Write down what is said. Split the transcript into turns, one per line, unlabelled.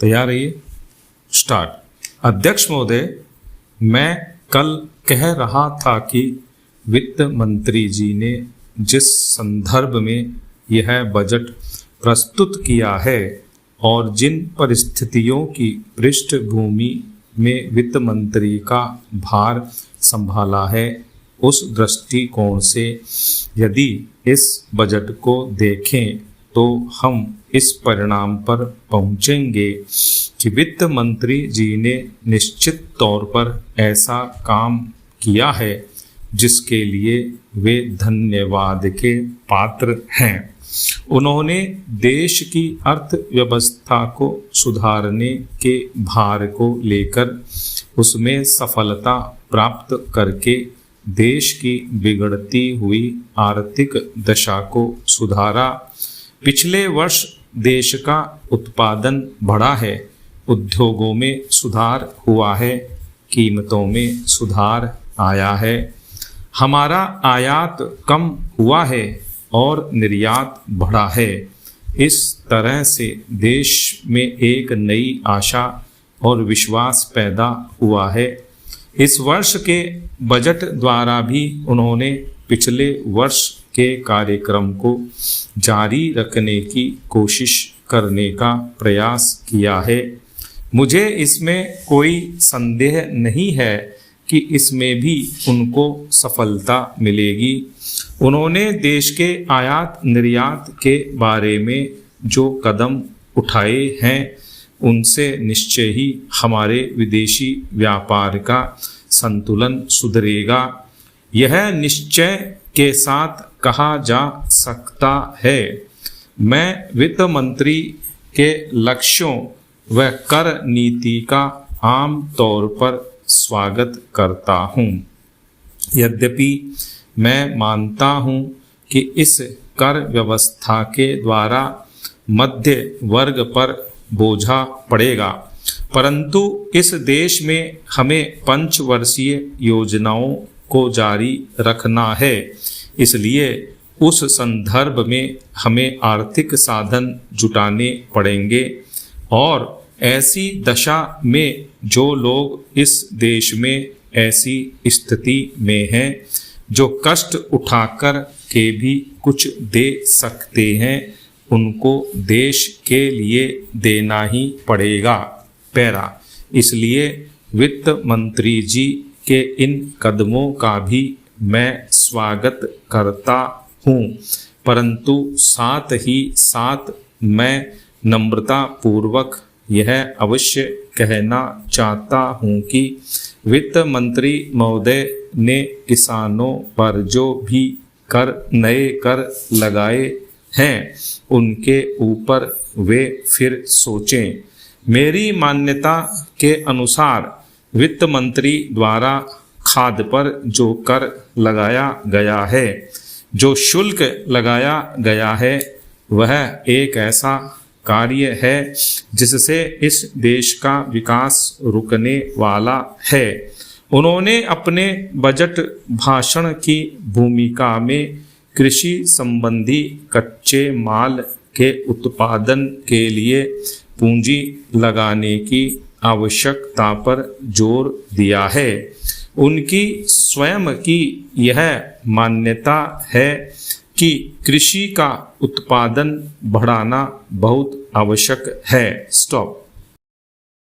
तैयार रहिए। स्टार्ट। अध्यक्ष महोदय, मैं कल कह रहा था कि वित्त मंत्री जी ने जिस संदर्भ में यह बजट प्रस्तुत किया है और जिन परिस्थितियों की पृष्ठभूमि में वित्त मंत्री का भार संभाला है, उस दृष्टिकोण से यदि इस बजट को देखें तो हम इस परिणाम पर पहुंचेंगे कि वित्त मंत्री जी ने निश्चित तौर पर ऐसा काम किया है जिसके लिए वे धन्यवाद के पात्र हैं। उन्होंने देश की अर्थव्यवस्था को सुधारने के भार को लेकर उसमें सफलता प्राप्त करके देश की बिगड़ती हुई आर्थिक दशा को सुधारा। पिछले वर्ष देश का उत्पादन बढ़ा है, उद्योगों में सुधार हुआ है, कीमतों में सुधार आया है, हमारा आयात कम हुआ है और निर्यात बढ़ा है। इस तरह से देश में एक नई आशा और विश्वास पैदा हुआ है। इस वर्ष के बजट द्वारा भी उन्होंने पिछले वर्ष के कार्यक्रम को जारी रखने की कोशिश करने का प्रयास किया है। मुझे इसमें कोई संदेह नहीं है कि इसमें भी उनको सफलता मिलेगी। उन्होंने देश के आयात निर्यात के बारे में जो कदम उठाए हैं उनसे निश्चय ही हमारे विदेशी व्यापार का संतुलन सुधरेगा। यह निश्चय के साथ कहा जा सकता है। मैं वित्त मंत्री के लक्ष्यों व कर नीति का आम तौर पर स्वागत करता हूँ। यद्यपि मैं मानता हूँ कि इस कर व्यवस्था के द्वारा मध्य वर्ग पर बोझा पड़ेगा, परंतु इस देश में हमें पंचवर्षीय योजनाओं को जारी रखना है। इसलिए उस संदर्भ में हमें आर्थिक साधन जुटाने पड़ेंगे और ऐसी दशा में जो लोग इस देश में ऐसी स्थिति में हैं जो कष्ट उठाकर के भी कुछ दे सकते हैं, उनको देश के लिए देना ही पड़ेगा। पैरा। इसलिए वित्त मंत्री जी के इन कदमों का भी मैं स्वागत करता हूँ, परंतु साथ ही साथ मैं नम्रता पूर्वक यह अवश्य कहना चाहता हूँ कि वित्त मंत्री महोदय ने किसानों पर जो भी नए कर लगाए हैं उनके ऊपर वे फिर सोचें। मेरी मान्यता के अनुसार वित्त मंत्री द्वारा खाद पर जो कर लगाया गया है, जो शुल्क लगाया गया है, वह एक ऐसा कार्य है जिससे इस देश का विकास रुकने वाला है। उन्होंने अपने बजट भाषण की भूमिका में कृषि संबंधी कच्चे माल के उत्पादन के लिए पूंजी लगाने की आवश्यकता पर जोर दिया है। उनकी स्वयं की यह मान्यता है कि कृषि का उत्पादन बढ़ाना बहुत आवश्यक है। स्टॉप।